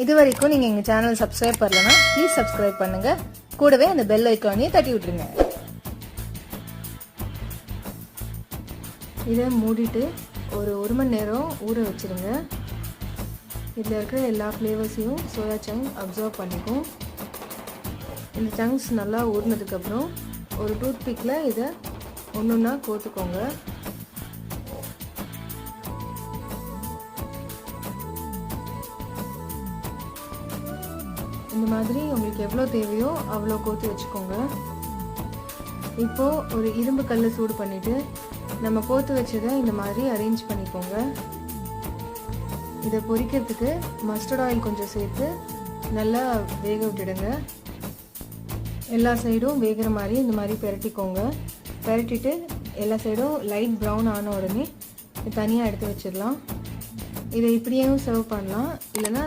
இது வரைக்கும் நீங்கள் எங்கள் சேனல் சப்ஸ்கிரைப் பண்ணலன்னா ப்ளீஸ் சப்ஸ்கிரைப் பண்ணுங்கள். கூடவே அந்த பெல் ஐக்கானையும் தட்டி விட்டுருங்க. இதை மூடிட்டு ஒரு மணி நேரம் ஊற வச்சுருங்க. இதில் இருக்கிற எல்லா ஃப்ளேவர்ஸையும் சோயா சங்க் அப்சர்வ் பண்ணிக்கும். இந்த சங்க்ஸ் நல்லா ஊறினதுக்கப்புறம் ஒரு டூத் பிக்கில் இதை ஒன்றா கோத்துக்கோங்க. இந்த மாதிரி உங்களுக்கு எவ்வளோ தேவையோ அவ்வளோ கோத்து வச்சுக்கோங்க. இப்போது ஒரு இரும்பு கல் சூடு பண்ணிவிட்டு நம்ம கோத்து வச்சதை இந்த மாதிரி அரேஞ்ச் பண்ணிக்கோங்க. இதை பொரிக்கிறதுக்கு மஸ்டர்ட் ஆயில் கொஞ்சம் சேர்த்து நல்லா வேக விட்டுடுங்க. எல்லா சைடும் வேகிற மாதிரி இந்த மாதிரி பெரட்டிக்கோங்க. பெரட்டிட்டு எல்லா சைடும் லைட் ப்ரௌன் ஆன உடனே தனியாக எடுத்து வச்சிடலாம். இதை இப்படியும் சர்வ் பண்ணலாம், இல்லைன்னா